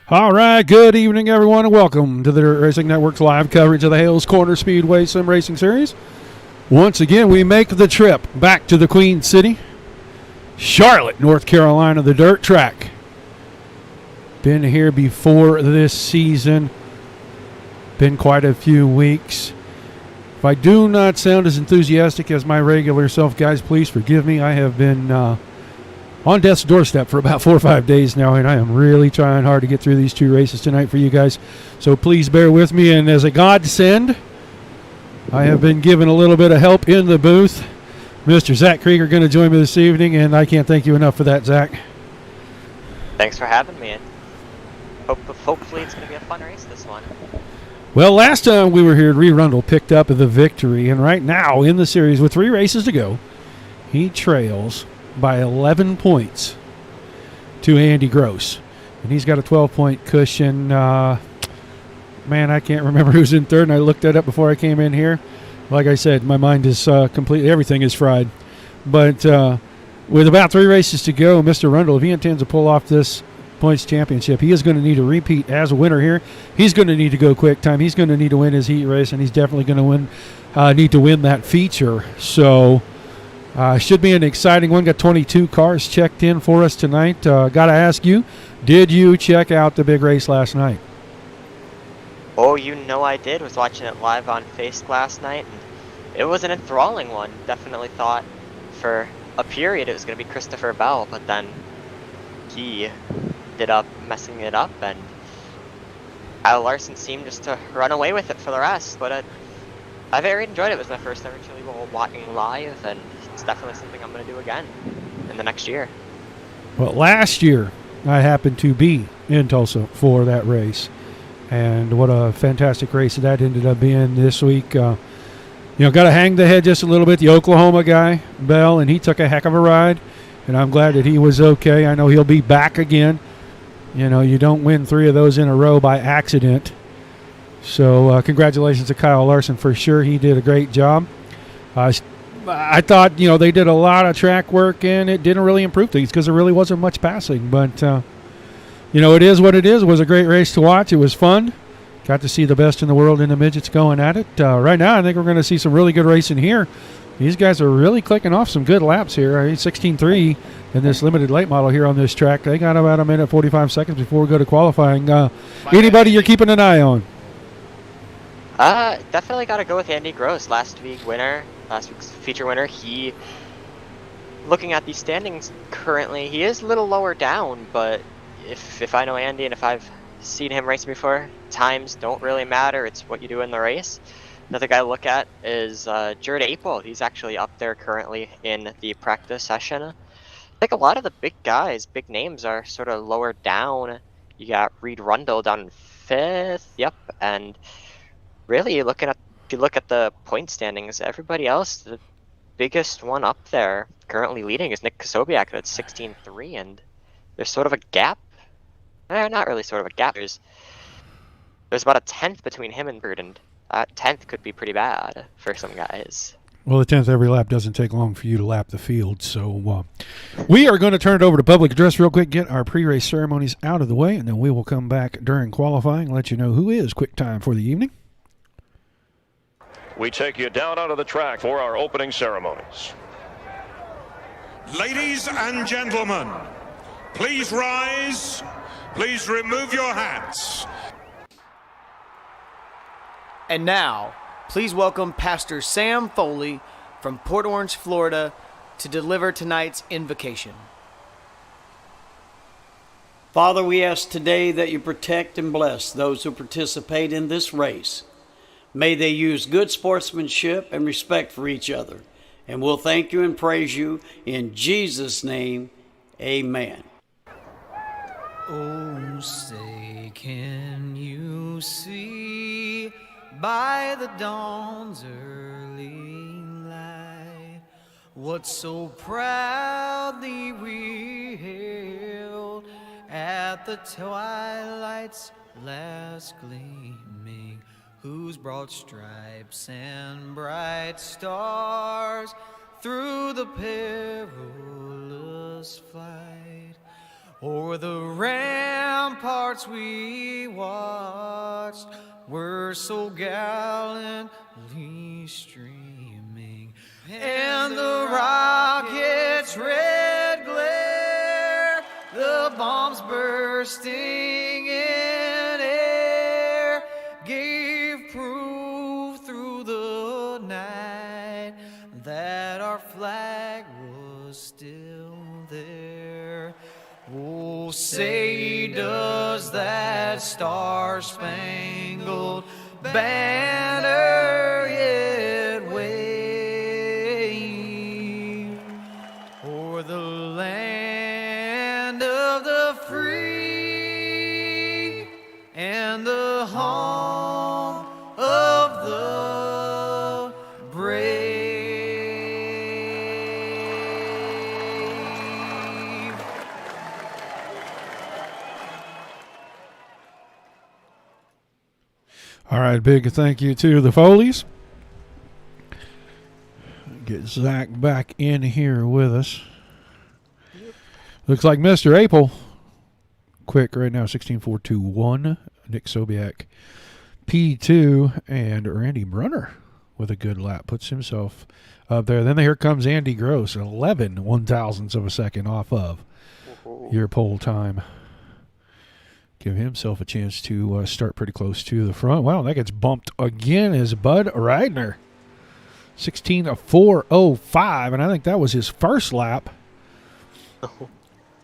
All right, good evening, everyone, and welcome to the Dirt Racing Network's live coverage of the Hales Corner Speedway Sim Racing Series. Once again, we make the trip back to the Queen City, Charlotte, North Carolina, the dirt track. Been here before this season. Been quite a few weeks. If I do not sound as enthusiastic as my regular self, guys, please forgive me. I have been on death's doorstep for about 4 or 5 days now, and I am really trying hard to get through these two races tonight for you guys. So please bear with me, and as a godsend, I have been given a little bit of help in the booth. Mr. Zach Krieger going to join me this evening, and I can't thank you enough for that, Zach. Thanks for having me. Hopefully it's going to be a fun race, this one. Well, last time we were here, Ree Rundle picked up the victory, and right now in the series with 3 races to go, he trails by 11 points to Andy Gross. And he's got a 12-point cushion. Man, I can't remember who's in third, and I looked that up before I came in here. Like I said, my mind is completely, everything is fried. But with about 3 races to go, Mr. Rundle, if he intends to pull off this points championship, he is going to need a repeat as a winner here. He's going to need to go quick time. He's going to need to win his heat race, and he's definitely going to need to win that feature. So should be an exciting one. Got 22 cars checked in for us tonight. Got to ask you, did you check out the big race last night? Oh, you know I did. Was watching it live on Facebook last night, and it was an enthralling one. Definitely thought for a period it was going to be Christopher Bell, but then he ended up messing it up, and Al Larson seemed just to run away with it for the rest. But I very enjoyed it. It was my first ever Chili Bowl watching live, and it's definitely something I'm going to do again. in the next year. Well, last year I happened to be in Tulsa for that race, and what a fantastic race that ended up being this week. Got to hang the head just a little bit. The Oklahoma guy, Bell, and he took a heck of a ride, and I'm glad that he was okay. I know he'll be back again. You don't win 3 of those in a row by accident. So congratulations to Kyle Larson for sure. He did a great job. I thought, they did a lot of track work, and it didn't really improve things because there really wasn't much passing. But, it is what it is. It was a great race to watch. It was fun. Got to see the best in the world in the midgets going at it. Right now, I think we're going to see some really good racing here. These guys are really clicking off some good laps here. 16.3 in this limited late model here on this track. They got about a minute 45 seconds before we go to qualifying. Anybody you're keeping an eye on? Definitely got to go with Andy Gross, last week's feature winner. He, looking at these standings currently, he is a little lower down, but if I know Andy and if I've seen him racing before, times don't really matter. It's what you do in the race. Another guy to look at is Jared Apel. He's actually up there currently in the practice session. I think a lot of the big guys, big names, are sort of lower down. You got Reed Rundle down in 5th, yep, and really if you look at the point standings, everybody else, the biggest one up there currently leading is Nick Kosobiak at 16.3, and there's sort of a gap. Not really sort of a gap. There's about a 10th between him and Bird, and that 10th could be pretty bad for some guys. Well, the 10th every lap doesn't take long for you to lap the field. So we are going to turn it over to public address real quick, get our pre-race ceremonies out of the way, and then we will come back during qualifying and let you know who is quick time for the evening. We take you down onto the track for our opening ceremonies. Ladies and gentlemen, please rise. Please remove your hats. And now, please welcome Pastor Sam Foley from Port Orange, Florida, to deliver tonight's invocation. Father, we ask today that you protect and bless those who participate in this race. May they use good sportsmanship and respect for each other. And we'll thank you and praise you in Jesus' name. Amen. Oh, say, can you see by the dawn's early light what so proudly we hailed at the twilight's last gleaming, whose broad stripes and bright stars through the perilous flight o'er the ramparts we watched were so gallantly streaming, and the rocket's red glare, the bombs bursting in air, gave proof through the night that our flag was still there. Oh, say does that star-spangled banner yet wave o'er the land of the free and the home of the brave? All right, big thank you to the Foleys. Get Zach back in here with us. Looks like Mr. Apel, quick right now, 16.421. Nick Sobiak, P2, and Randy Brunner with a good lap puts himself up there. Then here comes Andy Gross, 11 one-thousandths of a second off of your pole time. Give himself a chance to start pretty close to the front. Wow, that gets bumped again as Bud Reidner. 16.405, and I think that was his first lap.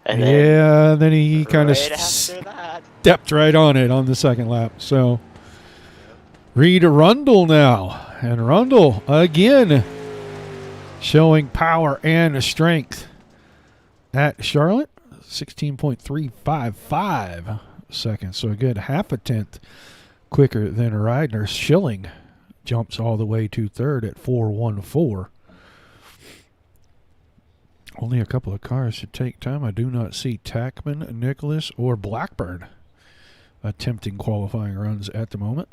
And then he kind of stepped right on it on the second lap. So Reed Rundle now. And Rundle again showing power and strength at Charlotte, 16.355 seconds. So a good half a tenth quicker than Reidner. Schilling jumps all the way to third at 4.14. Only a couple of cars should take time. I do not see Tackman, Nicholas, or Blackburn attempting qualifying runs at the moment.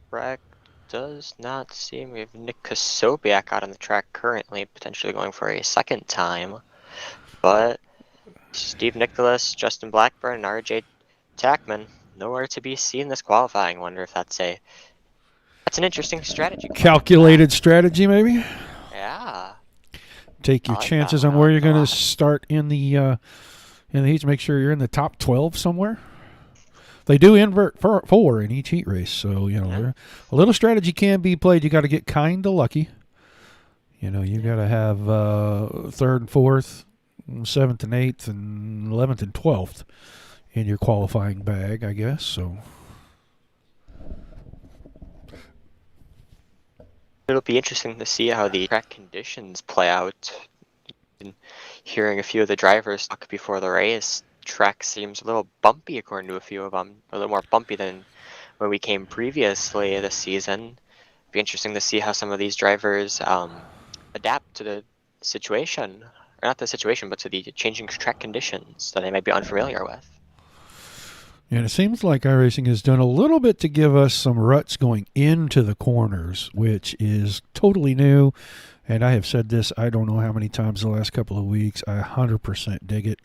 Correct. Does not seem we have Nick Kosobiak out on the track currently, potentially going for a second time. But Steve Nicholas, Justin Blackburn, and RJ Tackman nowhere to be seen this qualifying. Wonder if that's an interesting strategy. Calculated strategy, maybe? Yeah. Take your chances on where you're going to start in the heats. Make sure you're in the top 12 somewhere. They do invert 4 in each heat race, so a little strategy can be played. You got to get kind of lucky. You got to have 3rd and 4th, 7th and 8th, and 11th and 12th in your qualifying bag, I guess. So it'll be interesting to see how the track conditions play out. And hearing a few of the drivers talk before the race, track seems a little bumpy according to a few of them, a little more bumpy than when we came previously this season. Be interesting to see how some of these drivers adapt to the situation, or not the situation, but to the changing track conditions that they might be unfamiliar with. And it seems like iRacing has done a little bit to give us some ruts going into the corners, which is totally new. And I have said this, I don't know how many times the last couple of weeks. I 100% dig it.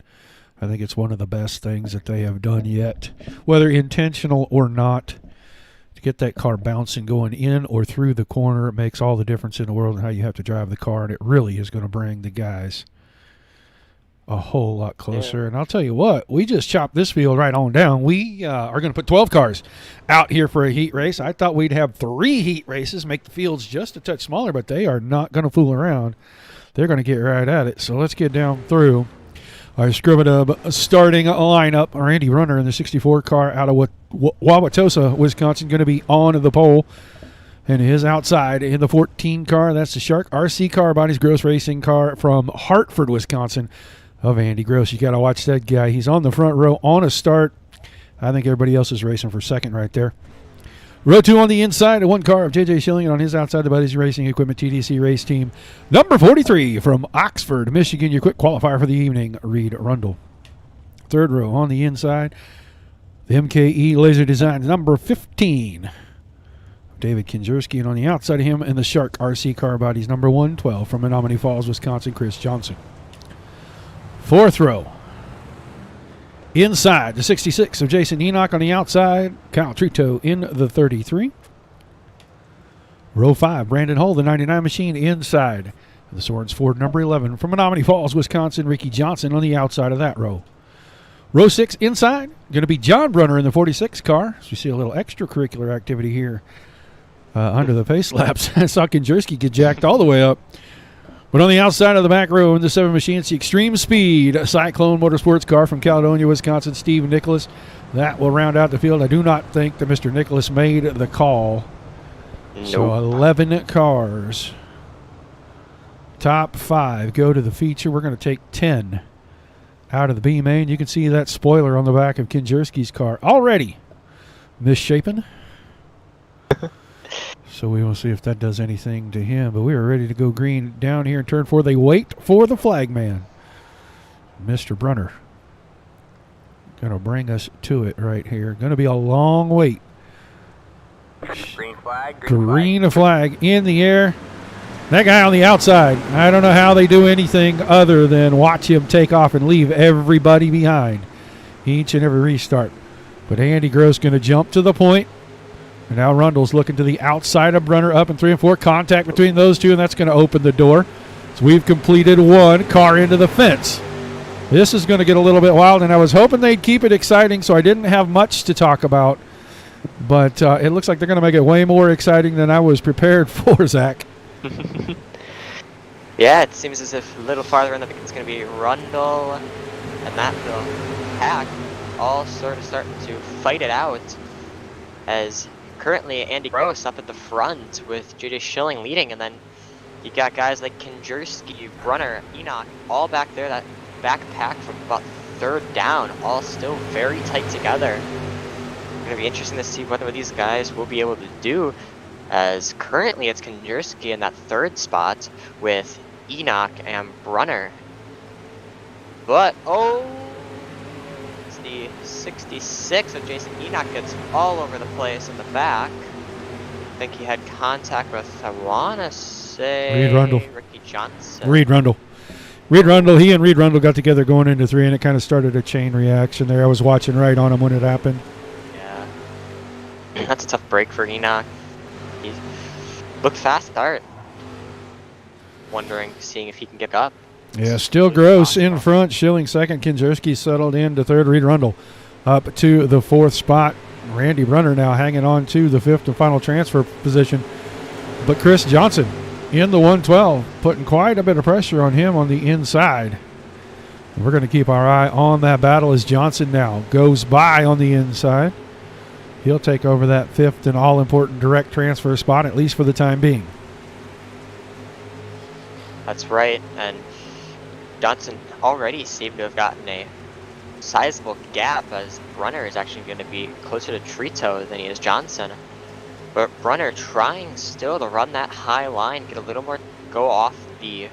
I think it's one of the best things that they have done yet, whether intentional or not. To get that car bouncing going in or through the corner, it makes all the difference in the world in how you have to drive the car, and it really is going to bring the guys a whole lot closer. Yeah. And I'll tell you what, we just chopped this field right on down. We are going to put 12 cars out here for a heat race. I thought we'd have 3 heat races, make the fields just a touch smaller, but they are not going to fool around. They're going to get right at it. So let's get down through our Scribadub starting lineup. Randy Runner in the 64 car out of Wauwatosa, Wisconsin, going to be on the pole. And his outside in the 14 car, that's the Shark RC car bodies Gross Racing car from Hartford, Wisconsin, of Andy Gross. You got to watch that guy. He's on the front row on a start. I think everybody else is racing for second right there. Row 2 on the inside, one car of J.J. Schilling, and on his outside, the Buddies Racing Equipment TDC race team. Number 43 from Oxford, Michigan, your quick qualifier for the evening, Reed Rundle. Third row on the inside, the MKE Laser Designs, number 15, David Kinjerski, and on the outside of him, and the Shark RC car bodies, number 112 from Menominee Falls, Wisconsin, Chris Johnson. Fourth row. Inside, the 66 of Jason Enoch on the outside. Kyle Trito in the 33. Row 5, Brandon Hull, the 99 machine inside. The Swords Ford number 11 from Menominee Falls, Wisconsin. Ricky Johnson on the outside of that row. Row 6 inside, going to be John Brunner in the 46 car. So we see a little extracurricular activity here under the pace laps. I saw Kinjerski get jacked all the way up. But on the outside of the back row in the 7 machine, it's the Extreme Speed Cyclone Motorsports car from Caledonia, Wisconsin, Steve Nicholas. That will round out the field. I do not think that Mr. Nicholas made the call. Nope. So 11 cars. Top 5 go to the feature. We're going to take 10 out of the B main. You can see that spoiler on the back of Kinjerski's car already misshapen. So we will see if that does anything to him. But we are ready to go green down here in turn 4. They wait for the flagman. Mr. Brunner. Going to bring us to it right here. Going to be a long wait. Green flag. Green flag in the air. That guy on the outside, I don't know how they do anything other than watch him take off and leave everybody behind each and every restart. But Andy Gross going to jump to the point. And now Rundle's looking to the outside of Brunner, up in 3 and 4. Contact between those two, and that's going to open the door. So we've completed 1 car into the fence. This is going to get a little bit wild, and I was hoping they'd keep it exciting, so I didn't have much to talk about. But it looks like they're going to make it way more exciting than I was prepared for, Zach. Yeah, it seems as if a little farther in the it's going to be Rundle and that pack all sort of starting to fight it out, as currently Andy Gross up at the front with J.J. Schilling leading, and then You got guys like Kinjerski, Brunner, Enoch, all back there. That backpack from about third down, all still very tight together. Going to be interesting to see whether these guys will be able to do, as currently it's Kinjerski in that third spot with Enoch and Brunner. But, oh, it's the 66 of Jason Enoch gets all over the place in the back. I think he had contact with, I want to say, Reed Rundle. Ricky Johnson. Reed Rundle. Reed Rundle, he and Reed Rundle got together going into 3, and it kind of started a chain reaction there. I was watching right on him when it happened. Yeah. That's a tough break for Enoch. He looked fast start. Wondering, seeing if he can get up. Yeah, still Gross in front. Schilling second. Kinjerski settled in to third. Reed Rundle up to the 4th spot. Randy Brunner now hanging on to the 5th and final transfer position. But Chris Johnson in the 112, putting quite a bit of pressure on him on the inside. We're going to keep our eye on that battle as Johnson now goes by on the inside. He'll take over that 5th and all-important direct transfer spot, at least for the time being. That's right, and Johnson already seemed to have gotten a sizable gap, as Brunner is actually going to be closer to Trito than he is Johnson. But Brunner trying still to run that high line, get a little more, go off the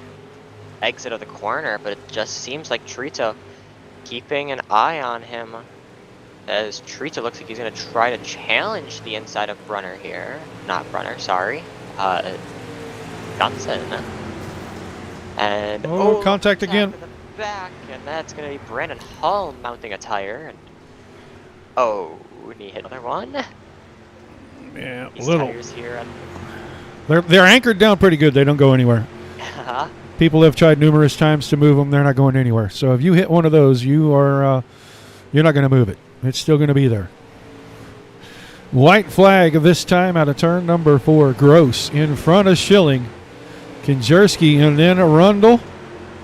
exit of the corner, but it just seems like Trito keeping an eye on him, as Trito looks like he's going to try to challenge the inside of Brunner here. Not Brunner, sorry. Johnson. And contact again. In the back, and that's going to be Brandon Hall mounting a tire. And he hit another one. Yeah, These little. tires here. They're anchored down pretty good. They don't go anywhere. People have tried numerous times to move them. They're not going anywhere. So if you hit one of those, you're not going to move it. It's still going to be there. White flag this time out of turn number 4. Gross in front of Schilling. Kinjerski and then Rundle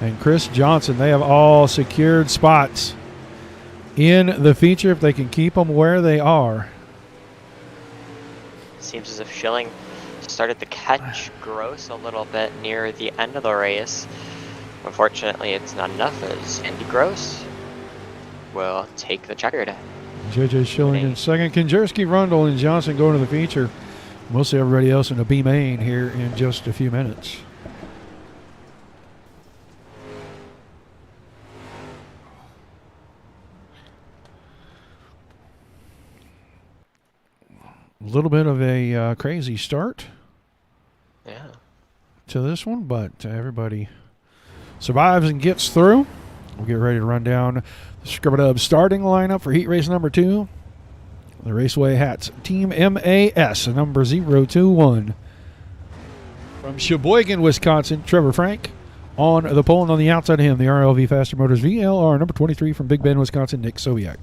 and Chris Johnson. They have all secured spots in the feature if they can keep them where they are. Seems as if Schilling started to catch Gross a little bit near the end of the race. Unfortunately, it's not enough, as Andy Gross will take the checkered. JJ Schilling in second. Kinjerski, Rundle, and Johnson going to the feature. We'll see everybody else in the B main here in just a few minutes. A little bit of a crazy start to this one, but everybody survives and gets through. We'll get ready to run down the Scrub-a-Dub starting lineup for heat race number 2. The Raceway Hats Team MAS, number 021. From Sheboygan, Wisconsin, Trevor Frank on the pole, and on the outside of him, the RLV Faster Motors VLR number 23 from Big Bend, Wisconsin, Nick Sobiak.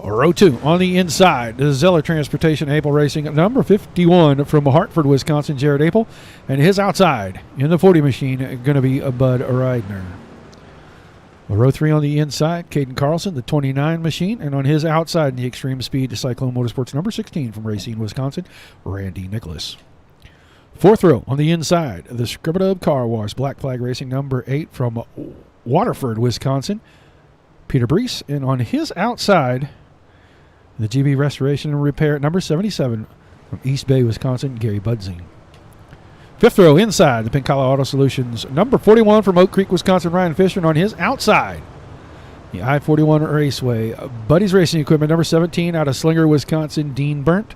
Row 2 on the inside, the Zeller Transportation Apel Racing number 51 from Hartford, Wisconsin, Jared Apel, and his outside in the 40 machine going to be Bud Reidner. Row 3 on the inside, Caden Carlson, the 29 machine, and on his outside in the Extreme Speed Cyclone Motorsports number 16 from Racine, Wisconsin, Randy Nicholas. 4th row on the inside, the Scrub-a-Dub Car Wash Black Flag Racing number 8 from Waterford, Wisconsin, Peter Brees, and on his outside, the GB Restoration and Repair number 77 from East Bay, Wisconsin, Gary Budzing. 5th row inside, the Pink Collar Auto Solutions number 41 from Oak Creek, Wisconsin, Ryan Fisher, and on his outside, the I-41 Raceway Buddy's Racing Equipment number 17 out of Slinger, Wisconsin, Dean Burnt.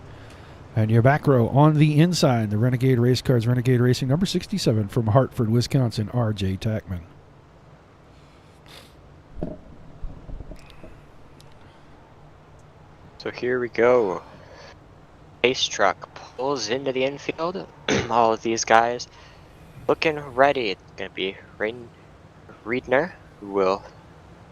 And your back row on the inside, the Renegade Race Cars Renegade Racing number 67 from Hartford, Wisconsin, R.J. Tackman. So here we go. Pace truck pulls into the infield. All of these guys looking ready. It's going to be Reidner who will...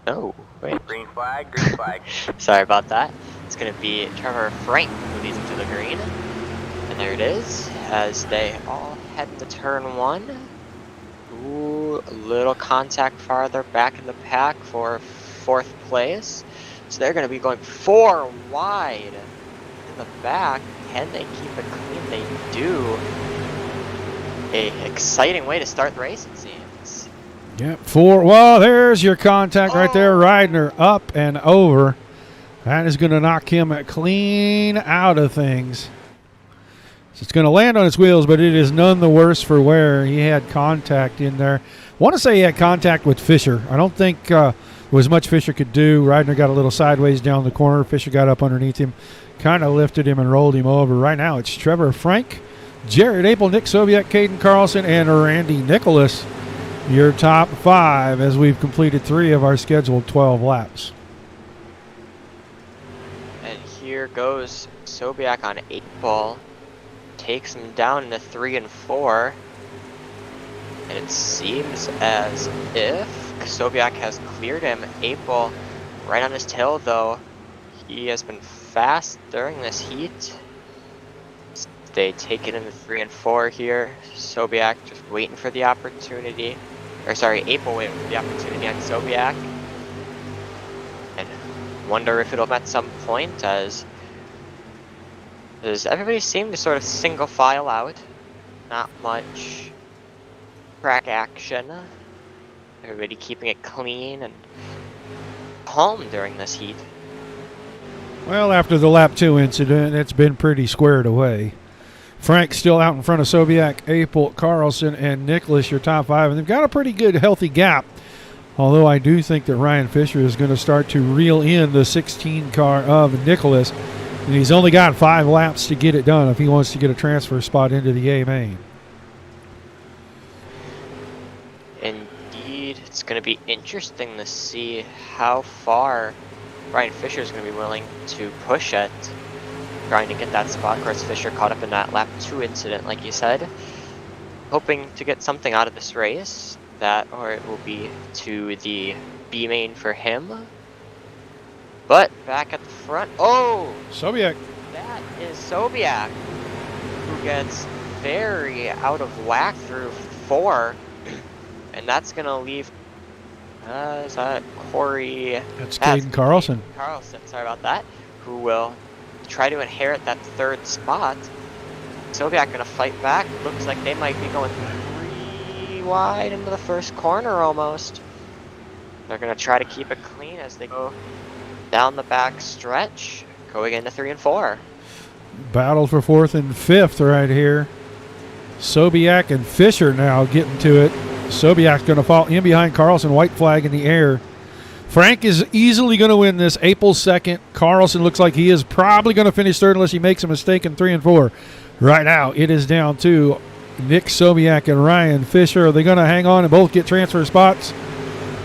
Oh, wait. Green flag, green flag. Sorry about that. It's going to be Trevor Frank who leads into the green. And there it is, as they all head into turn 1. Ooh, a little contact farther back in the pack for 4th place. So they're going to be going 4 wide in the back. Can they keep it clean? They do. a exciting way to start the race, it seems. Yep, well, there's your contact right there. Ridner up and over. That is going to knock him clean out of things. So it's going to land on his wheels, but it is none the worse for wear. He had contact in there. I want to say he had contact with Fisher. I don't think there was much Fisher could do. Ridner got a little sideways down the corner. Fisher got up underneath him, kind of lifted him and rolled him over. Right now it's Trevor Frank, Jared Apel, Nick Sobiek, Caden Carlson, and Randy Nicholas. Your top 5 as we've completed 3 of our scheduled 12 laps. And here goes Sobiak on 8 ball. Takes him down into 3 and 4. And it seems as if Sobiak has cleared him. 8 ball right on his tail, though. He has been fast during this heat. They take it into 3 and 4 here. Sobiak just waiting for the opportunity. Or sorry, 8 ball waiting for the opportunity on Sobiak. And wonder if it'll at some point as everybody seemed to sort of single file out. Not much track action. Everybody keeping it clean and calm during this heat. Well, after the lap 2 incident, it's been pretty squared away. Frank still out in front of Sobiak, Apel, Carlson, and Nicholas, your top 5. And they've got a pretty good, healthy gap. Although I do think that Ryan Fisher is going to start to reel in the 16 car of Nicholas. And he's only got 5 laps to get it done if he wants to get a transfer spot into the A main. Indeed, it's going to be interesting to see how far Ryan Fisher is going to be willing to push it, trying to get that spot. Of course, Fisher caught up in that lap 2 incident, like you said. Hoping to get something out of this race, that or it will be to the B main for him. But back at the front, Sobiak. That is Sobiak, who gets very out of whack through 4, and that's gonna leave. Is that Corey? That's Caden Carlson. Carlson, sorry about that. Who will try to inherit that 3rd spot? Sobiak gonna fight back. Looks like they might be going 3 wide into the first corner almost. They're gonna try to keep it clean as they go down the back stretch, going into 3 and 4. Battle for 4th and 5th right here. Sobiak and Fisher now getting to it. Sobiak's going to fall in behind Carlson, white flag in the air. Frank is easily going to win this. Apel's 2nd. Carlson looks like he is probably going to finish 3rd unless he makes a mistake in 3 and 4. Right now, it is down to Nick Sobiak and Ryan Fisher. Are they going to hang on and both get transfer spots?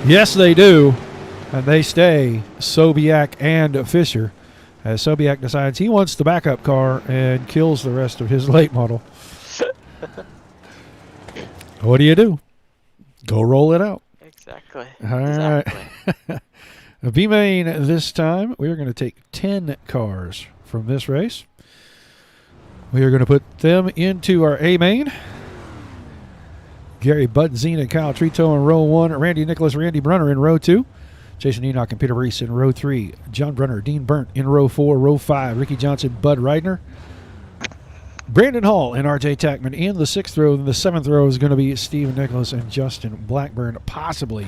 Yes, they do. And they stay, Sobiak and Fisher, as Sobiak decides he wants the backup car and kills the rest of his late model. What do? Go roll it out. Exactly. All right. B-Main this time, we are going to take 10 cars from this race. We are going to put them into our A-Main. Gary Budzine and Kyle Trito in row 1. Randy Nicholas, Randy Brunner in row 2. Jason Enoch and Peter Reese in row 3. John Brunner, Dean Burnt in row 4. Row 5, Ricky Johnson, Bud Reidner. Brandon Hall and R.J. Tackman in the 6th row. And the 7th row is going to be Stephen Nicholas and Justin Blackburn, possibly.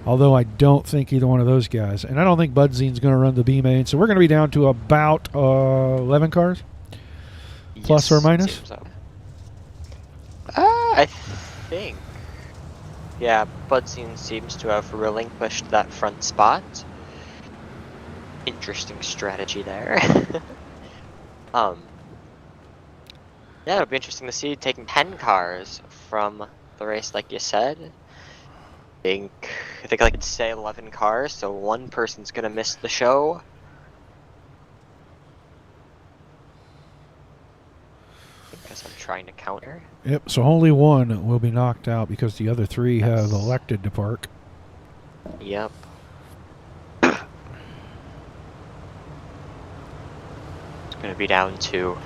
Although I don't think either one of those guys. And I don't think Budzine's going to run the B-Main. So we're going to be down to about 11 cars? Plus or minus? So. I think. Yeah, Budzine seems to have relinquished that front spot. Interesting strategy there. Yeah, it'll be interesting to see taking 10 cars from the race, like you said. I think I could say 11 cars, so one person's gonna miss the show. I guess I'm trying to counter. Yep, so only one will be knocked out because the other 3 have elected to park. Yep. It's gonna be down to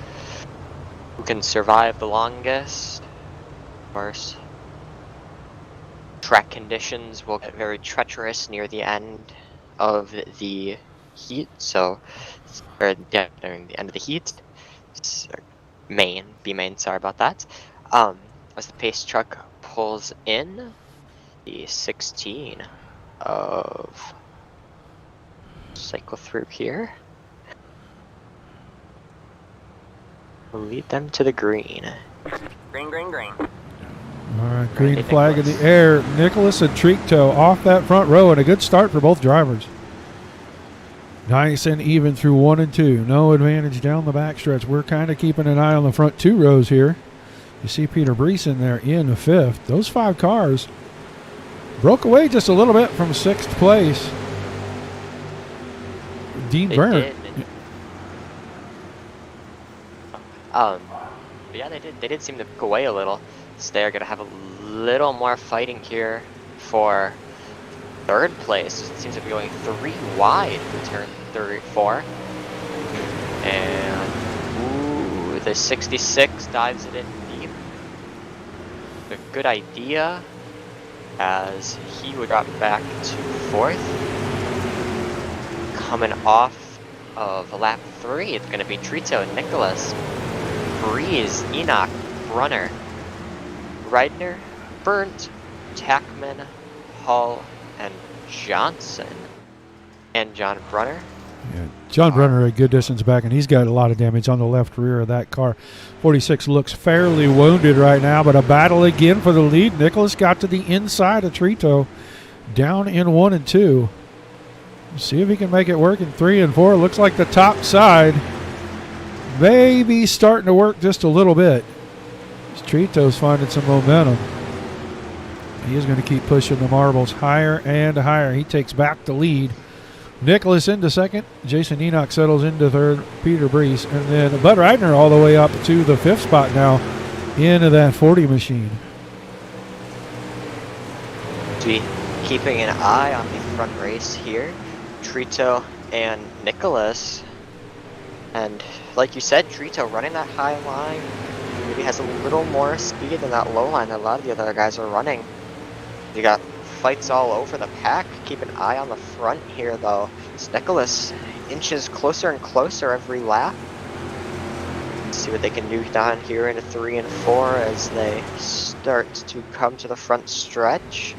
who can survive the longest. Of course, track conditions will get very treacherous near the end of the heat, so, or yeah, during the end of the heat. B-main, sorry about that. as the pace truck pulls in the 16 of cycle through here. We'll lead them to the green. Green, green, green. All right, green Randy flag in Nicholas. the air. Nicholas and Trito off that front row, and a good start for both drivers. Nice and even through 1 and 2. No advantage down the backstretch. We're kind of keeping an eye on the front 2 rows here. You see Peter Brees in there in the 5th. Those 5 cars broke away just a little bit from 6th place. Dean They Byrne. did. But yeah, they did seem to break away a little. So they're gonna have a little more fighting here for 3rd place. It seems to be going 3 wide for turn 4. And ooh, the 66 dives it in deep. A good idea, as he would drop back to 4th. Coming off of lap 3, it's gonna be Trito and Nicholas. Breeze, Enoch, Brunner, Reidner, Burnt, Tackman, Hall, and Johnson. And John Brunner. Yeah, John Brunner a good distance back, and he's got a lot of damage on the left rear of that car. 46 looks fairly wounded right now, but a battle again for the lead. Nicholas got to the inside of Trito, down in 1 and 2. See if he can make it work in 3 and 4. Looks like the top side maybe starting to work just a little bit. Trito's finding some momentum. He is going to keep pushing the marbles higher and higher. He takes back the lead. Nicholas into 2nd. Jason Enoch settles into 3rd. Peter Brees. And then Bud Reidner all the way up to the 5th spot now into that 40 machine. To be keeping an eye on the front race here. Trito and Nicholas. And like you said, Trito running that high line maybe has a little more speed than that low line that a lot of the other guys are running. You got fights all over the pack. Keep an eye on the front here though. As Nicholas inches closer and closer every lap. Let's see what they can do down here into 3 and 4 as they start to come to the front stretch.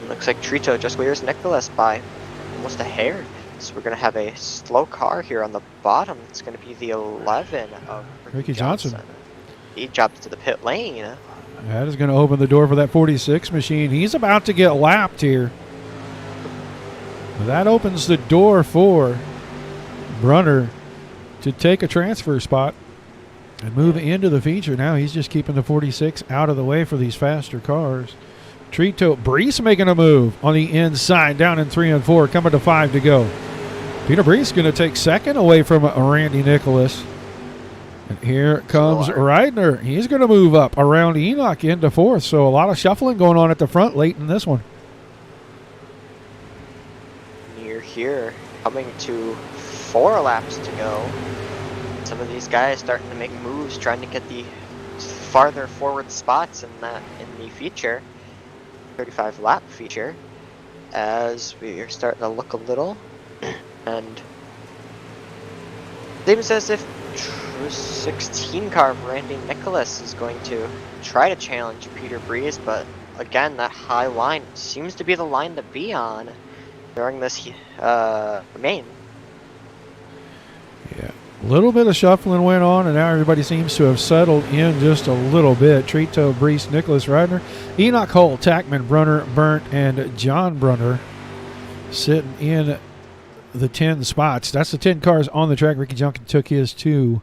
Looks like Trito just wears Nicholas by almost a hair. So we're going to have a slow car here on the bottom. It's going to be the 11 of Ricky Johnson. He dropped to the pit lane. That is going to open the door for that 46 machine. He's about to get lapped here. That opens the door for Brunner to take a transfer spot and move into the feature. Now he's just keeping the 46 out of the way for these faster cars. Trito, Brees making a move on the inside, down in 3 and 4, coming to 5 to go. Peter Brees going to take 2nd away from Randy Nicholas. And here comes Reidner. He's going to move up around Enoch into 4th. So a lot of shuffling going on at the front late in this one. Near here, coming to 4 laps to go. Some of these guys starting to make moves, trying to get the farther forward spots in the feature. 35 lap feature, as we are starting to look a little, and seems as if 16 car of Randy Nicholas is going to try to challenge Peter Brees, but again, that high line seems to be the line to be on during this main. Yeah, a little bit of shuffling went on, and now everybody seems to have settled in just a little bit. Trito, Brees, Nicholas, Reidner, Enoch, Hull, Tackman, Brunner, Burnt, and John Brunner sitting in the 10 spots. That's the 10 cars on the track. Ricky Junkin took his to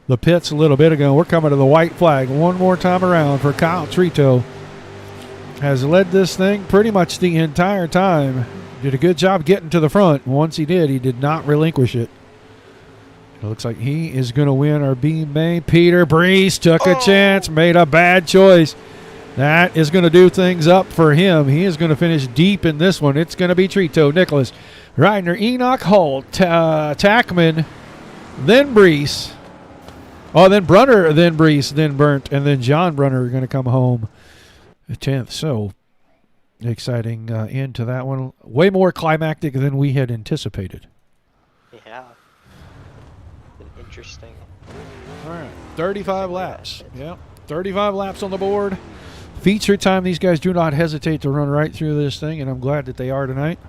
the pits a little bit ago. We're coming to the white flag one more time around for Kyle Trito. Has led this thing pretty much the entire time. Did a good job getting to the front. Once he did not relinquish it. It looks like he is going to win our B main. Peter Brees took a chance, made a bad choice. That is going to do things up for him. He is going to finish deep in this one. It's going to be Trito, Nicholas, Reidner, Enoch, Hull, Tackman, then Brees. Oh, then Brunner, then Brees, then Burnt, and then John Brunner are going to come home 10th. So exciting end to that one. Way more climactic than we had anticipated. Yeah. Interesting. All right, 35 laps. Yep. 35 laps on the board. Feature time. These guys do not hesitate to run right through this thing, and I'm glad that they are tonight.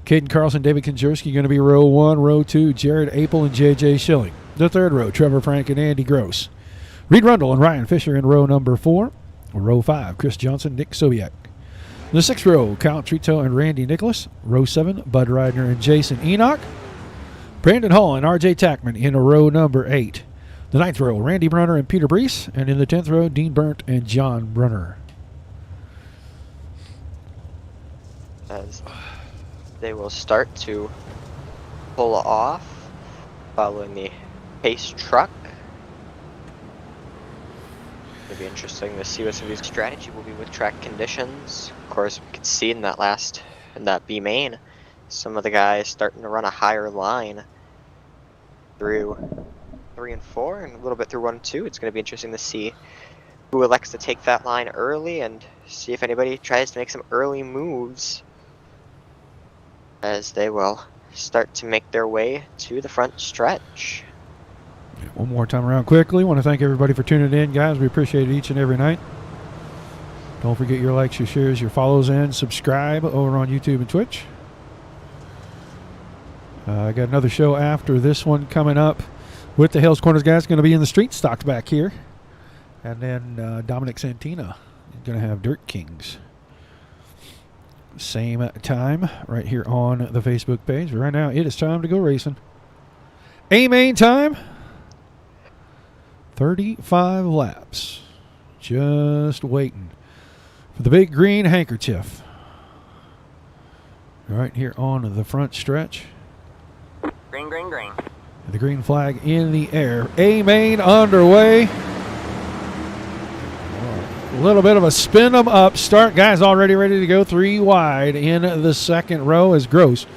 Caden Carlson, David Konjerski going to be row 1. Row 2, Jared Apel and J.J. Schilling. The third row, Trevor Frank and Andy Gross. Reed Rundle and Ryan Fisher in row number 4. Row 5, Chris Johnson, Nick Sobiek. The sixth row, Kyle Trito and Randy Nicholas. Row 7, Bud Ridner and Jason Enoch. Brandon Hall and R.J. Tackman in row number 8. The ninth row, Randy Brunner and Peter Brees. And in the 10th row, Dean Burnt and John Brunner. As they will start to pull off following the pace truck. It'll be interesting to see what some of these strategy will be with track conditions. Of course, we could see in that B main, some of the guys starting to run a higher line through 3 and 4 and a little bit through 1 and 2. It's going to be interesting to see who elects to take that line early and see if anybody tries to make some early moves as they will start to make their way to the front stretch. One more time around quickly. Want to thank everybody for tuning in, guys. We appreciate it each and every night. Don't forget your likes, your shares, your follows, and subscribe over on YouTube and Twitch. I got another show after this one coming up with the Hales Corners guys. Going to be in the street stocks back here. And then Dominic Santina is going to have Dirt Kings. Same time right here on the Facebook page. But right now, it is time to go racing. A-main time. 35 laps. Just waiting for the big green handkerchief. Right here on the front stretch. Green, green, green. The green flag in the air. A-main underway. A little bit of a spin them up start. Guys already ready to go 3 wide in the second row as Gross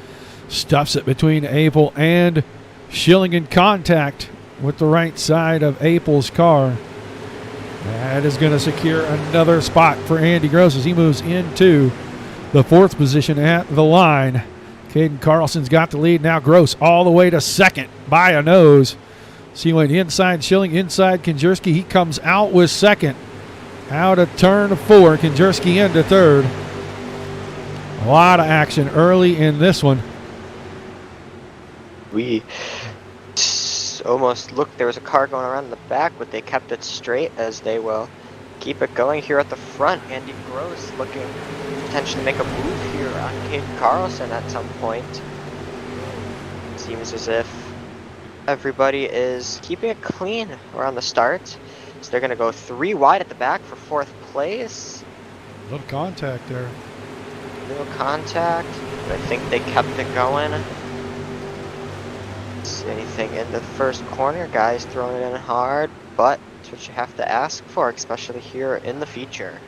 stuffs it between Apel and Schilling in contact with the right side of Apel's car. That is going to secure another spot for Andy Gross as he moves into the 4th position at the line. Caden Carlson's got the lead. Now Gross all the way to 2nd by a nose. So he went inside Schilling, inside Konjerski. He comes out with 2nd. Out of turn 4. Konjerski into 3rd. A lot of action early in this one. We almost looked, there was a car going around in the back, but they kept it straight as they will keep it going here at the front. Andy Gross looking to potentially make a move here on Caden Carlson at some point. Seems as if everybody is keeping it clean around the start. So they're going to go 3 wide at the back for 4th place. A little contact there. Little contact, but I think they kept it going. See anything in the first corner, guys throwing it in hard, but it's what you have to ask for, especially here in the feature.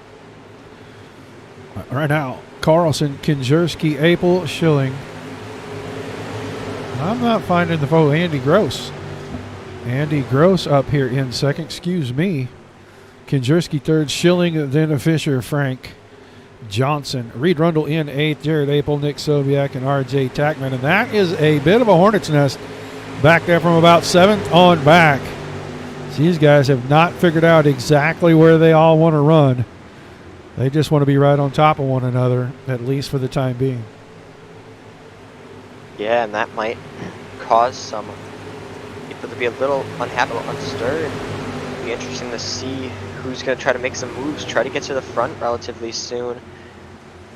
Right now, Carlson, Konjerski, Apel, Schilling. I'm not finding the photo. Andy Gross. Andy Gross up here in 2nd. Excuse me. Konjerski 3rd. Schilling, then a Fisher, Frank Johnson. Reed Rundle in 8th. Jared Apel, Nick Sobiek, and R.J. Tackman. And that is a bit of a hornet's nest back there from about 7th on back. These guys have not figured out exactly where they all want to run. They just want to be right on top of one another, at least for the time being. Yeah, and that might cause some people to be a little unhappy, unstirred. It'll be interesting to see who's going to try to make some moves, try to get to the front relatively soon.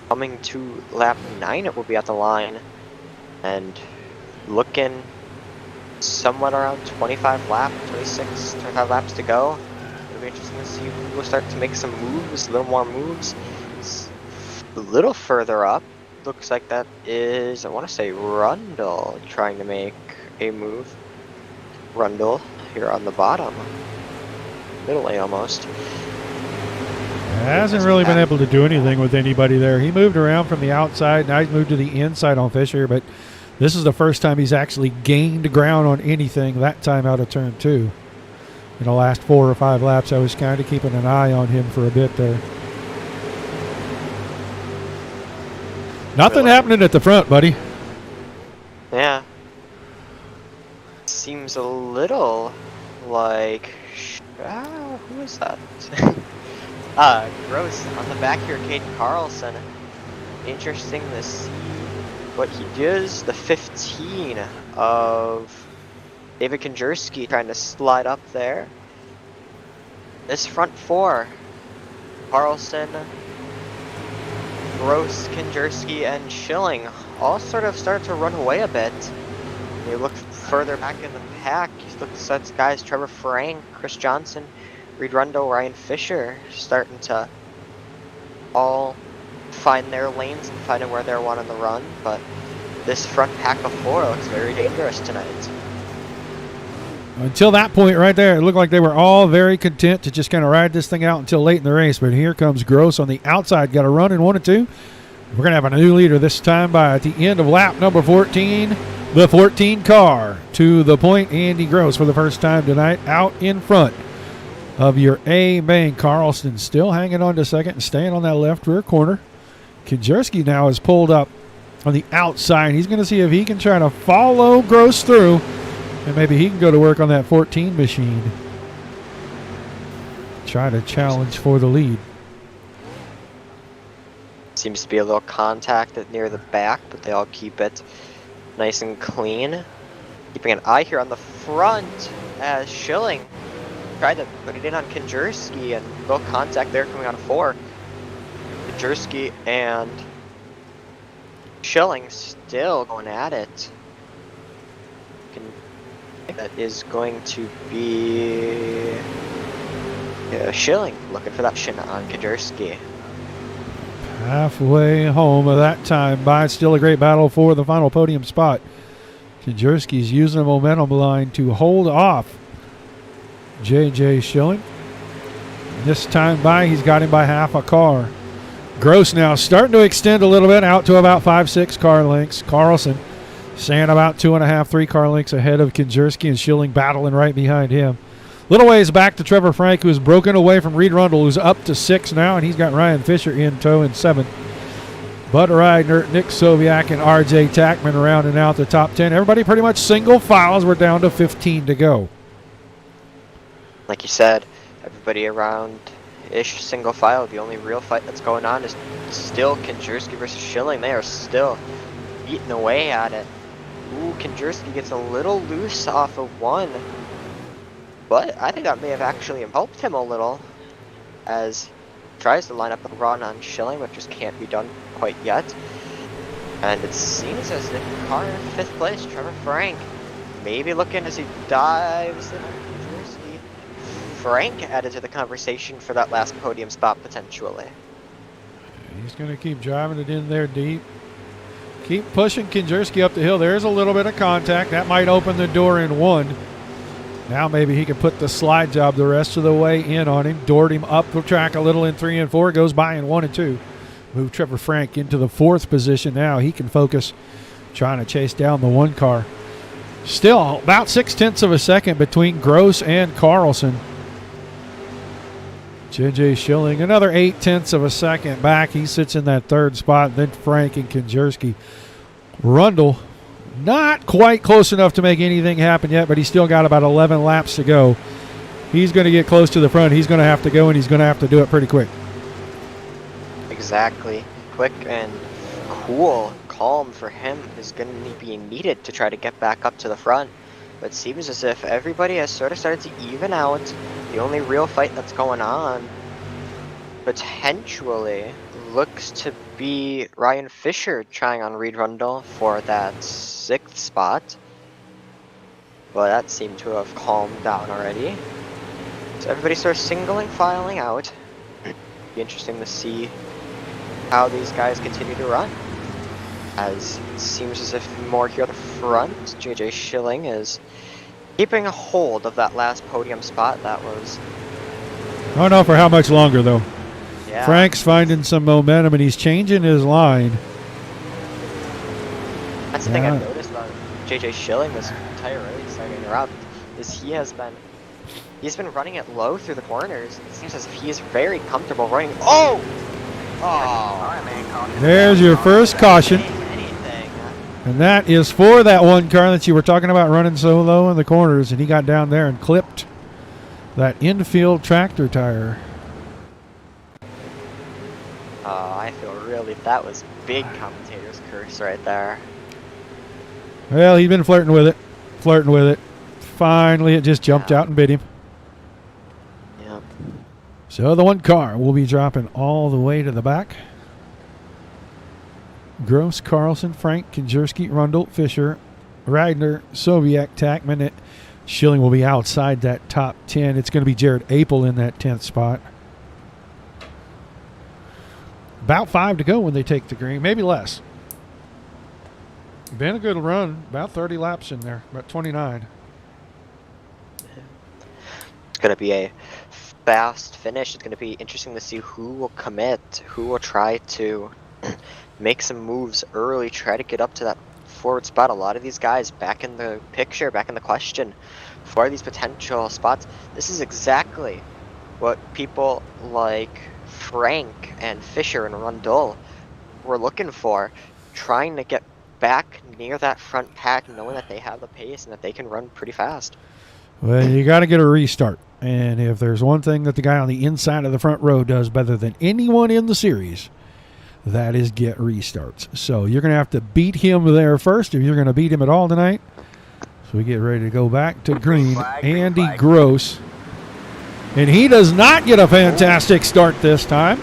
Coming to lap 9, it will be at the line. And looking somewhat around 25 laps, 25 laps to go. It'll be interesting to see who will start to make some moves, a little more moves. A little further up, looks like that is, I want to say, Rundle trying to make a move. Rundle here on the bottom. Middle A almost. Hasn't really been able to do anything with anybody there. He moved around from the outside. Now he's moved to the inside on Fisher, but this is the first time he's actually gained ground on anything, that time out of turn 2. In the last 4 or 5 laps, I was kind of keeping an eye on him for a bit there. Nothing happening at the front, buddy. Yeah. Seems a little like Who is that? Gross on the back here, Caden Carlson. Interesting to see what he does. The 15 of David Konjerski trying to slide up there. This front four, Carlson, Gross, Konjerski, and Schilling all sort of start to run away a bit. You look further back in the pack, you look at guys Trevor Frank, Chris Johnson, Reed Rundle, Ryan Fisher starting to all find their lanes and finding where they're wanting to run, but this front pack of four looks very dangerous tonight. Until that point right there, it looked like they were all very content to just kind of ride this thing out until late in the race. But here comes Gross on the outside, got a run in 1 and 2. We're going to have a new leader this time by at the end of lap number 14. The 14 car to the point. Andy Gross for the first time tonight out in front of your A main. Carlson still hanging on to second and staying on that left rear corner. Konjerski now is pulled up on the outside. He's going to see if he can try to follow Gross through. And maybe he can go to work on that 14 machine. Try to challenge for the lead. Seems to be a little contact near the back, but they all keep it nice and clean. Keeping an eye here on the front as Schilling tried to put it in on Konjerski, and a little contact there coming out of 4. Konjerski and Schilling still going at it. That is going to be Schilling looking for that shin on Konjerski. Halfway home of that time by. Still a great battle for the final podium spot. Konjerski's using a momentum line to hold off J.J. Schilling. This time by, he's got him by half a car. Gross now starting to extend a little bit out to about 5-6 car lengths. Carlson staying about 2.5, 3 car lengths ahead of Konjerski, and Schilling battling right behind him. Little ways back to Trevor Frank, who's broken away from Reed Rundle, who's up to 6 now, and he's got Ryan Fisher in tow in 7th. Bud Reidner, Nick Soviak, and R.J. Tackman rounding out the top 10. Everybody pretty much single files. We're down to 15 to go. Like you said, everybody around-ish single file. The only real fight that's going on is still Konjerski versus Schilling. They are still beating away at it. Ooh, Konjerski gets a little loose off of 1. But I think that may have actually helped him a little as he tries to line up a run on Schilling, but just can't be done quite yet. And it seems as if car in 5th place, Trevor Frank, maybe looking as he dives in on Konjerski. Frank added to the conversation for that last podium spot potentially. He's going to keep driving it in there deep. Keep pushing Konjerski up the hill. There's a little bit of contact. That might open the door in 1. Now maybe he can put the slide job the rest of the way in on him. Doored him up the track a little in 3 and 4. Goes by in 1 and 2. Move Trevor Frank into the 4th position now. He can focus trying to chase down the 1 car. Still about 0.6 of a second between Gross and Carlson. J.J. Schilling another 0.8 of a second back. He sits in that 3rd spot. Then Frank and Konjerski. Rundle not quite close enough to make anything happen yet, but he's still got about 11 laps to go. He's going to get close to the front. He's going to have to go, and he's going to have to do it pretty quick. Exactly. Quick and cool, calm for him is going to be needed to try to get back up to the front. But it seems as if everybody has sort of started to even out. The only real fight that's going on potentially looks to be Ryan Fisher trying on Reed Rundle for that 6th spot. But that seemed to have calmed down already. So everybody starts filing out. Be interesting to see how these guys continue to run. As it seems as if more here at the front, J.J. Schilling is keeping a hold of that last podium spot. That was... I don't know for how much longer, though. Yeah. Frank's finding some momentum, and he's changing his line. That's the thing I've noticed about J.J. Schilling this entire race, sorry to interrupt, is he's been running it low through the corners. It seems as if he is very comfortable running... Oh! Oh! There's your first caution. And that is for that 1 car that you were talking about running so low in the corners, and he got down there and clipped that infield tractor tire. Oh, I feel really, that was big commentator's curse right there. Well, he's been flirting with it. Finally, it just jumped out and bit him. Yep. So the one car will be dropping all the way to the back. Gross, Carlson, Frank, Konjerski, Rundle, Fisher, Reidner, Soviak, Tackman. Schilling will be outside that top 10. It's going to be Jared Apel in that 10th spot. About 5 to go when they take the green, maybe less. Been a good run, about 30 laps in there, about 29. It's going to be a fast finish. It's going to be interesting to see who will commit, who will try to make some moves early, try to get up to that forward spot. A lot of these guys back in the picture, back in the question for these potential spots. This is exactly what people like Frank and Fisher and Rundle were looking for, trying to get back near that front pack, knowing that they have the pace and that they can run pretty fast. Well, you got to get a restart. And if there's one thing that the guy on the inside of the front row does better than anyone in the series, that is get restarts. So you're going to have to beat him there first if you're going to beat him at all tonight. So we get ready to go back to green. Andy Gross. And he does not get a fantastic start this time.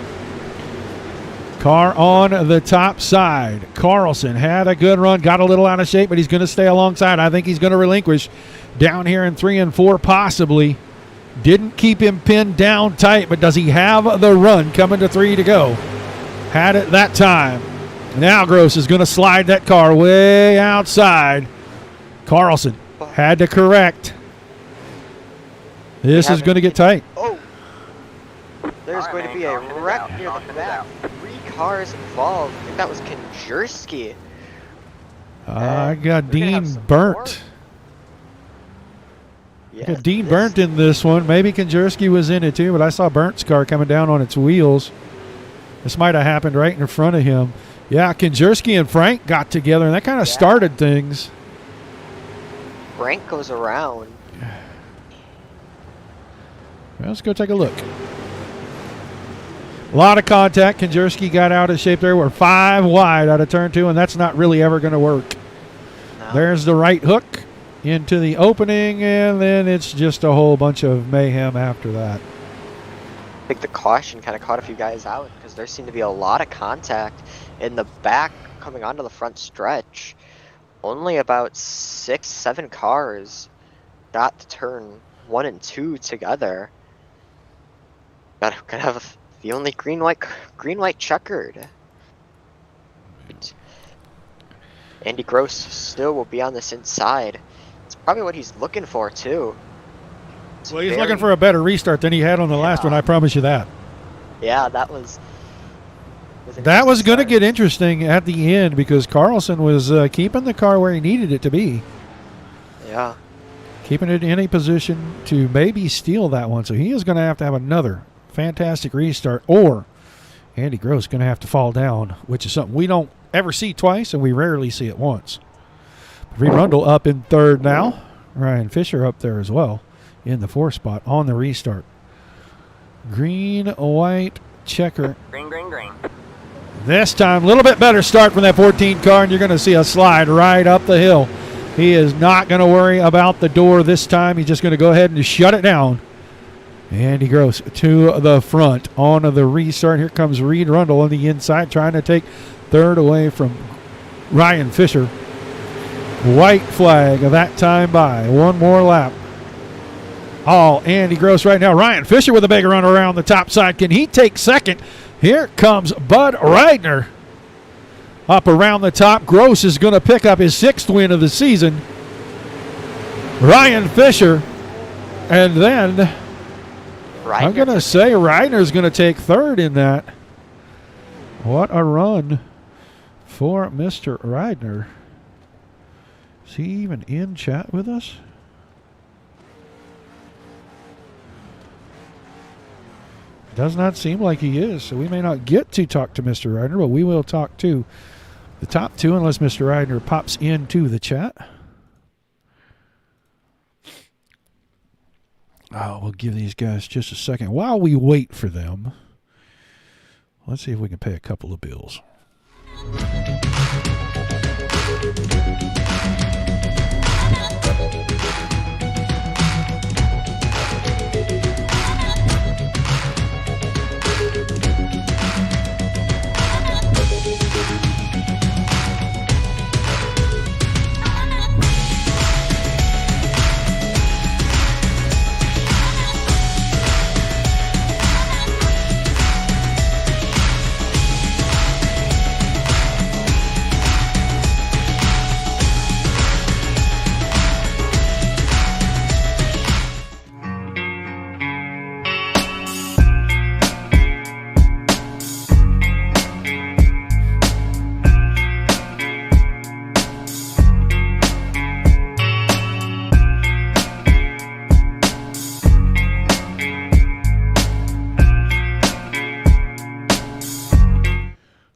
Car on the top side. Carlson had a good run, got a little out of shape, but he's going to stay alongside. I think he's going to relinquish down here in 3 and 4 possibly. Didn't keep him pinned down tight, but does he have the run coming to 3 to go? Had it that time. Now Gross is going to slide that car way outside. Carlson had to correct. This is going to get tight. Oh, there's going to be a wreck near the back. 3 cars involved. I think that was Konjerski. I got Dean burnt. Yeah, Got Dean burnt in this one. Maybe Konjerski was in it too, but I saw Burnt's car coming down on its wheels. This might have happened right in front of him. Yeah, Konjerski and Frank got together, and that kind of started things. Frank goes around. Well, let's go take a look. A lot of contact. Konjerski got out of shape there. We're 5 wide out of turn 2, and that's not really ever going to work. No. There's the right hook into the opening, and then it's just a whole bunch of mayhem after that. I think the caution kind of caught a few guys out because there seemed to be a lot of contact in the back coming onto the front stretch. Only about 6-7 cars got to turn 1 and 2 together. Gotta have the only green white checkered. Andy Gross still will be on this inside. It's probably what he's looking for too. Well, he's looking for a better restart than he had on the last one, I promise you that. Yeah, that was going to get interesting at the end because Carlson was keeping the car where he needed it to be. Yeah. Keeping it in a position to maybe steal that one. So he is going to have another fantastic restart, or Andy Gross is going to have to fall down, which is something we don't ever see twice and we rarely see it once. Reed Rundle up in 3rd now. Ryan Fisher up there as well in the 4th spot on the restart. Green, white, checker. Green, green, green. This time, a little bit better start from that 14 car, and you're going to see a slide right up the hill. He is not going to worry about the door this time. He's just going to go ahead and shut it down. Andy Gross to the front on the restart. Here comes Reed Rundle on the inside, trying to take 3rd away from Ryan Fisher. White flag of that time by. One more lap. All Andy Gross right now. Ryan Fisher with a big run around the top side. Can he take 2nd? Here comes Bud Reidner up around the top. Gross is going to pick up his 6th win of the season. Ryan Fisher, and then I'm going to say Reidner's going to take 3rd in that. What a run for Mr. Reidner. Is he even in chat with us? Does not seem like he is, so we may not get to talk to Mr. Reidner, but we will talk to the top 2 unless Mr. Reidner pops into the chat. We'll give these guys just a second. While we wait for them, let's see if we can pay a couple of bills.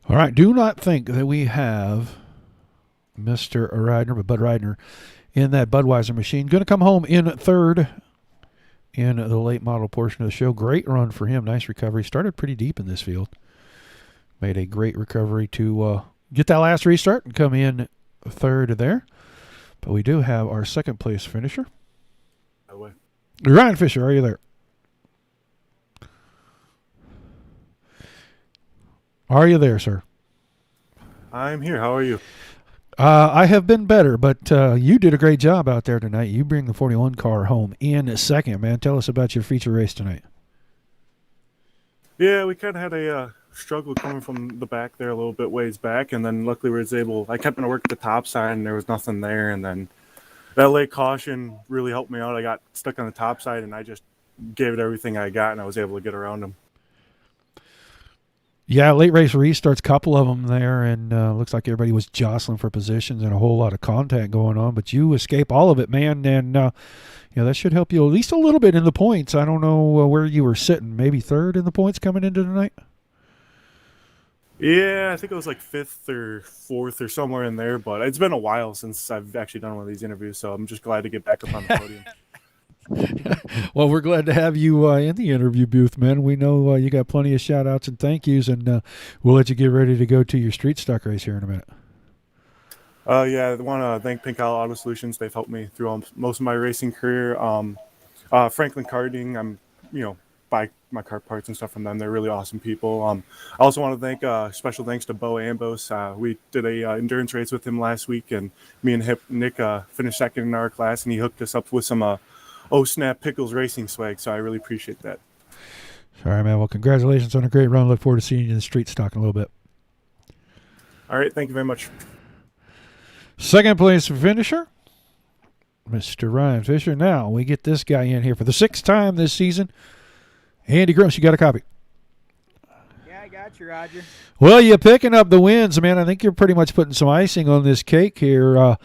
All right, do not think that we have Mr. Reidner, but Bud Reidner in that Budweiser machine. Going to come home in third in the late model portion of the show. Great run for him. Nice recovery. Started pretty deep in this field. Made a great recovery to get that last restart and come in third there. But we do have our second place finisher. Ryan Fisher, are you there? Are you there, sir? I'm here. How are you? I have been better, but you did a great job out there tonight. You bring the 41 car home in a second, man. Tell us about your feature race tonight. Yeah, we kind of had a struggle coming from the back there a little bit ways back, and then luckily I kept going to work at the top side, and there was nothing there, and then that late caution really helped me out. I got stuck on the top side, and I just gave it everything I got, and I was able to get around them. Yeah, late race restarts, couple of them there, and looks like everybody was jostling for positions and a whole lot of contact going on. But you escape all of it, man, and that should help you at least a little bit in the points. I don't know where you were sitting, maybe third in the points coming into tonight. Yeah, I think it was like fifth or fourth or somewhere in there. But it's been a while since I've actually done one of these interviews, so I'm just glad to get back up on the podium. Well, we're glad to have you in the interview booth, man. We know you got plenty of shout-outs and thank yous, and we'll let you get ready to go to your street stock race here in a minute. Yeah, I want to thank Pink Owl Auto Solutions. They've helped me through most of my racing career. Franklin Karting, I'm buy my car parts and stuff from them. They're really awesome people. I also want to thank special thanks to Bo Ambos. We did a endurance race with him last week, and me and Nick finished second in our class, and he hooked us up with some Snap Pickles racing swag, so I really appreciate that. All right, man. Well, congratulations on a great run. Look forward to seeing you in the street stock in a little bit. All right, thank you very much. Second place finisher, Mr. Ryan Fisher. Now we get this guy in here for the sixth time this season. Andy Gross, you got a copy? Yeah, I got you, Roger. Well, you're picking up the wins, man. I think you're pretty much putting some icing on this cake here. How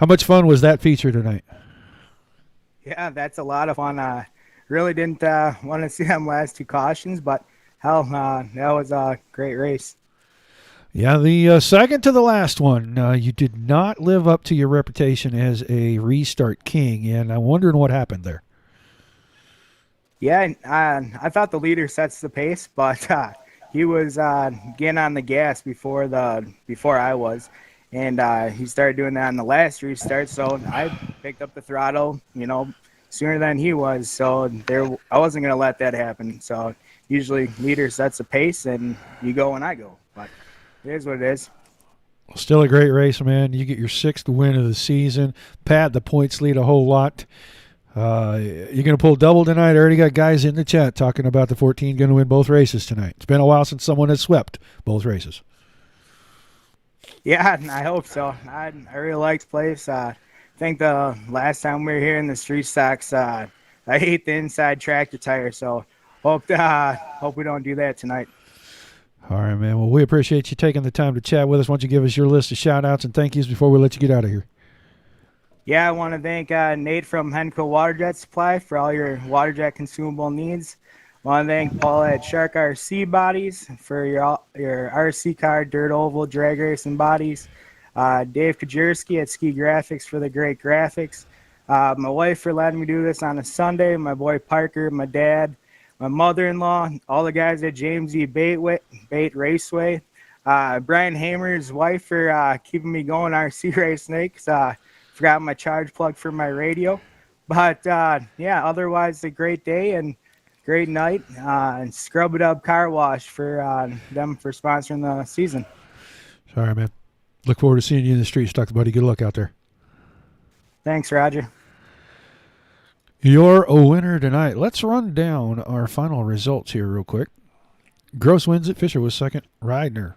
much fun was that feature tonight? Yeah, that's a lot of fun. Really didn't want to see them last two cautions, but hell, that was a great race. Yeah, the second to the last one, you did not live up to your reputation as a restart king, and I'm wondering what happened there. Yeah, I thought the leader sets the pace, but he was getting on the gas before I was, and he started doing that on the last restart. So I picked up the throttle, sooner than he was. So I wasn't gonna let that happen. So usually leader sets the pace, and you go when I go. But it is what it is. Still a great race, man. You get your sixth win of the season. Pat, the points lead a whole lot. You're going to pull double tonight. I already got guys in the chat talking about the 14 going to win both races tonight. It's been a while since someone has swept both races. Yeah, I hope so. I really liked place. I think the last time we were here in the street stocks, I ate the inside tractor tire. So hope we don't do that tonight. All right, man. Well, we appreciate you taking the time to chat with us. Why don't you give us your list of shout-outs and thank yous before we let you get out of here? Yeah, I want to thank Nate from Henco Water Jet Supply for all your water jet consumable needs. I want to thank Paul at Shark RC Bodies for your RC car, dirt oval, drag racing bodies. Dave Kajerski at Ski Graphics for the great graphics. My wife for letting me do this on a Sunday, my boy Parker, my dad, my mother-in-law, all the guys at James E. Bait Raceway, Brian Hamer's wife for keeping me going RC Race Snakes. Forgot my charge plug for my radio. But, yeah, otherwise a great day and great night. And Scrub It Up Car Wash for them for sponsoring the season. Sorry, man. Look forward to seeing you in the street stocks, buddy. Good luck out there. Thanks, Roger. You're a winner tonight. Let's run down our final results here real quick. Gross wins it. Fisher was second. Reidner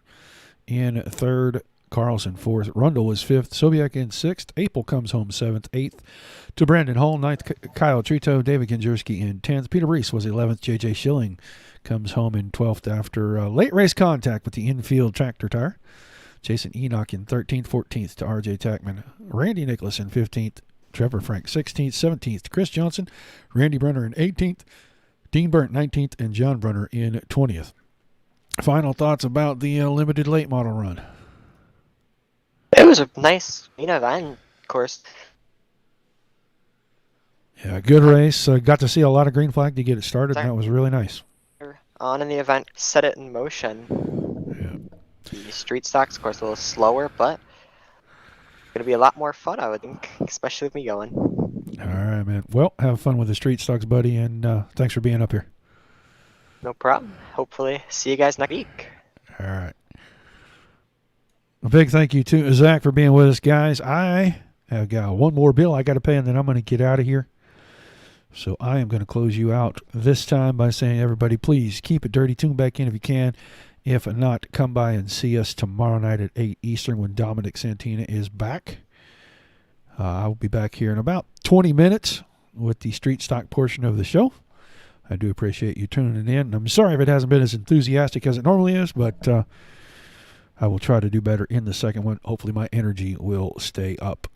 in third. Carlson fourth. Rundle was fifth. Sobiek in sixth. Apel comes home seventh. Eighth to Brandon Hall. Ninth, Kyle Trito. David Kinjerski in 10th. Peter Reese was 11th. J.J. Schilling comes home in 12th after late race contact with the infield tractor tire. Jason Enoch in 13th. 14th to R.J. Tackman. Randy Nicholas in 15th. Trevor Frank 16th. 17th. Chris Johnson. Randy Brunner in 18th. Dean Burnt 19th. And John Brunner in 20th. Final thoughts about the limited late model run. It was a nice event, of course. Yeah, good race. Got to see a lot of green flag to get it started, and that was really nice. On in the event, set it in motion. Yeah. The street stocks, of course, a little slower, but going to be a lot more fun, I would think, especially with me going. All right, man. Well, have fun with the street stocks, buddy, and thanks for being up here. No problem. Hopefully, see you guys next week. All right. A big thank you to Zach for being with us, guys. I have got one more bill I got to pay, and then I'm going to get out of here. So I am going to close you out this time by saying, everybody, please keep it dirty. Tune back in if you can. If not, come by and see us tomorrow night at 8 Eastern when Dominic Santina is back. I'll be back here in about 20 minutes with the street stock portion of the show. I do appreciate you tuning in. I'm sorry if it hasn't been as enthusiastic as it normally is, but I will try to do better in the second one. Hopefully my energy will stay up.